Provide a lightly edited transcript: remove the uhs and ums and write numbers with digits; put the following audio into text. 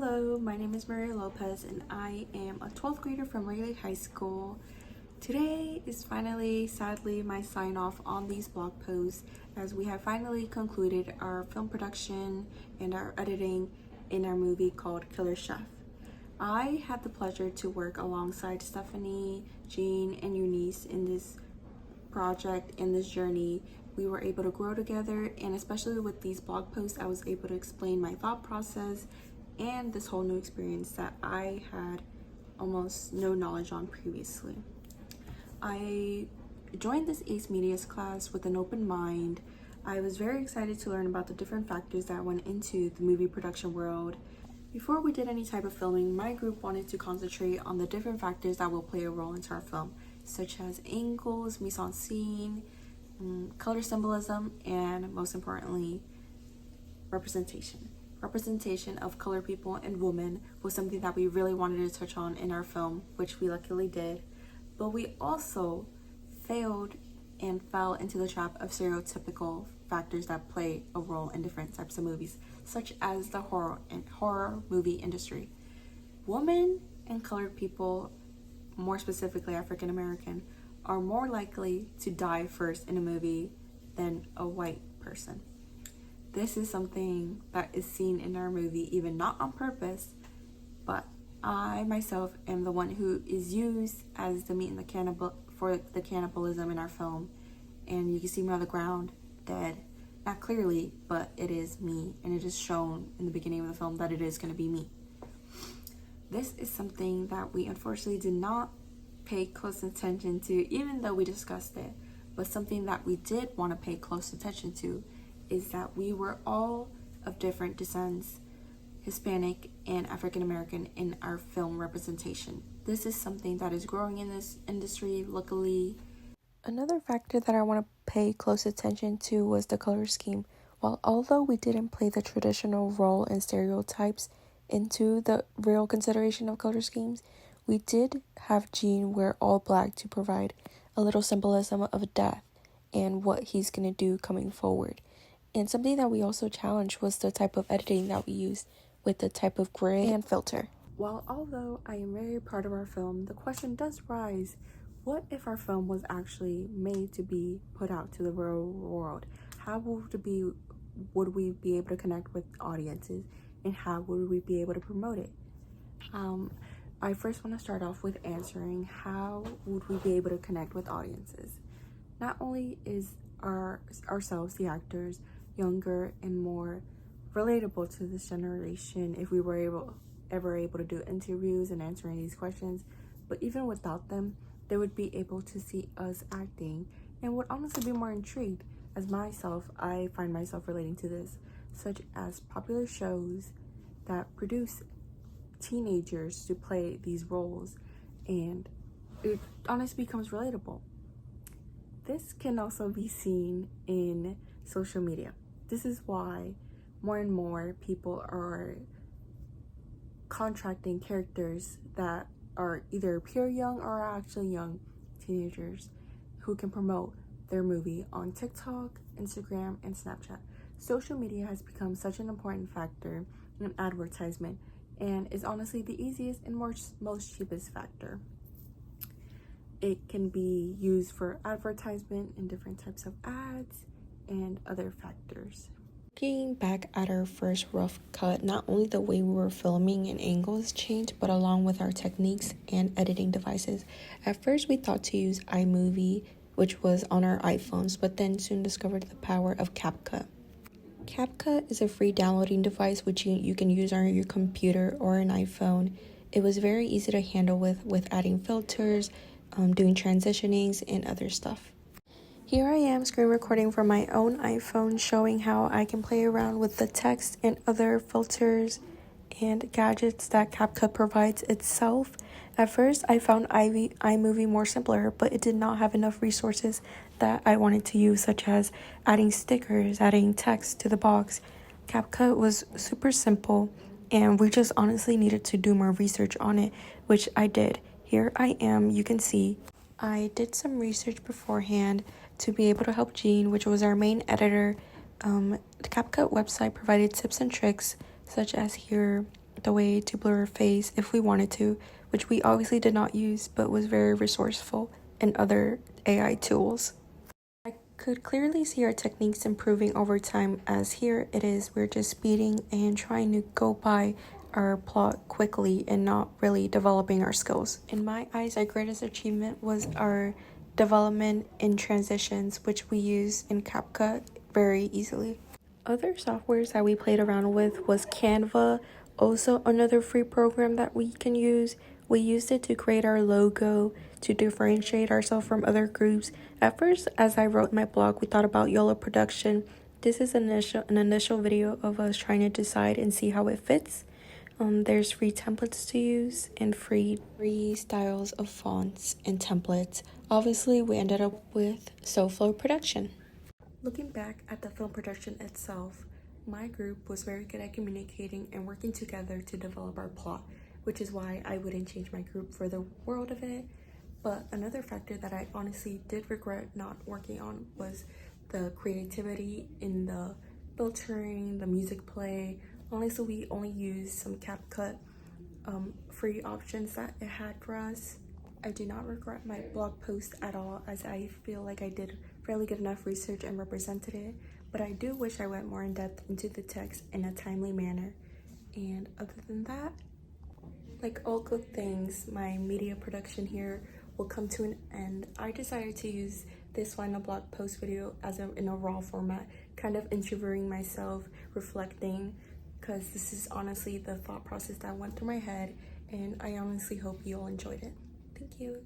Hello, my name is Maria Lopez and I am a 12th grader from Regulate High School. Today is finally, sadly, my sign off on these blog posts as we have finally concluded our film production and our editing in our movie called Killer Chef. I had the pleasure to work alongside Stephanie, Jean, and Eunice in this project, in this journey. We were able to grow together, and especially with these blog posts, I was able to explain my thought process and this whole new experience that I had almost no knowledge on previously. I joined this Aice Media class with an open mind. I was very excited to learn about the different factors that went into the movie production world. Before we did any type of filming, my group wanted to concentrate on the different factors that will play a role into our film, such as angles, mise-en-scene, color symbolism, and most importantly, representation. Representation of colored people and women was something that we really wanted to touch on in our film, which we luckily did. But we also failed and fell into the trap of stereotypical factors that play a role in different types of movies, such as the horror movie industry. Women and colored people, more specifically African American, are more likely to die first in a movie than a white person. This is something that is seen in our movie, even not on purpose, but I myself am the one who is used as the meat and the cannibal for the cannibalism in our film. And you can see me on the ground, dead. Not clearly, but it is me, and it is shown in the beginning of the film that it is going to be me. This is something that we unfortunately did not pay close attention to, even though we discussed it. But something that we did want to pay close attention to is that we were all of different descents, Hispanic and African American, in our film representation. This is something that is growing in this industry, luckily. Another factor that I want to pay close attention to was the color scheme. Although we didn't play the traditional role and stereotypes into the real consideration of color schemes, we did have Jean wear all black to provide a little symbolism of death and what he's going to do coming forward. And something that we also challenged was the type of editing that we used with the type of gray and filter. Although I am very proud of our film, the question does rise, what if our film was actually made to be put out to the real world? How would we be able to connect with audiences, and how would we be able to promote it? I first want to start off with answering how would we be able to connect with audiences. Not only is ourselves, the actors, younger and more relatable to this generation if we were ever able to do interviews and answering these questions, but even without them, they would be able to see us acting and would honestly be more intrigued. As myself, I find myself relating to this, such as popular shows that produce teenagers to play these roles, and it honestly becomes relatable. This can also be seen in social media. This is why more and more people are contracting characters that are either pure young or actually young teenagers who can promote their movie on TikTok, Instagram, and Snapchat. Social media has become such an important factor in advertisement and is honestly the easiest and most cheapest factor. It can be used for advertisement in different types of ads and other factors. Looking back at our first rough cut, not only the way we were filming and angles changed, but along with our techniques and editing devices. At first, we thought to use iMovie, which was on our iPhones, but then soon discovered the power of CapCut. CapCut is a free downloading device which you can use on your computer or an iPhone. It was very easy to handle with adding filters, doing transitionings, and other stuff. Here I am screen recording from my own iPhone, showing how I can play around with the text and other filters and gadgets that CapCut provides itself. At first, I found iMovie more simpler, but it did not have enough resources that I wanted to use, such as adding stickers, adding text to the box. CapCut was super simple, and we just honestly needed to do more research on it, which I did. Here I am, you can see. I did some research beforehand to be able to help Jean, which was our main editor. The CapCut website provided tips and tricks, such as here the way to blur our face if we wanted to, which we obviously did not use but was very resourceful in other AI tools. I could clearly see our techniques improving over time, as here it is, we're just speeding and trying to go by our plot quickly and not really developing our skills. In my eyes, our greatest achievement was our development in transitions, which we use in CapCut very easily. Other softwares that we played around with was Canva, also another free program that we can use. We used it to create our logo, to differentiate ourselves from other groups. At first, as I wrote in my blog, we thought about YOLO production. This is an initial video of us trying to decide and see how it fits. There's free templates to use and free styles of fonts and templates. Obviously, we ended up with SoFlo production. Looking back at the film production itself, my group was very good at communicating and working together to develop our plot, which is why I wouldn't change my group for the world of it. But another factor that I honestly did regret not working on was the creativity in the filtering, the music play. Honestly, we only used some CapCut free options that it had for us. I do not regret my blog post at all, as I feel like I did fairly good enough research and represented it, but I do wish I went more in depth into the text in a timely manner. And other than that, like all good things, my media production here will come to an end. I decided to use this final blog post video in a raw format, kind of interviewing myself, reflecting, because this is honestly the thought process that went through my head, and I honestly hope you all enjoyed it. Thank you.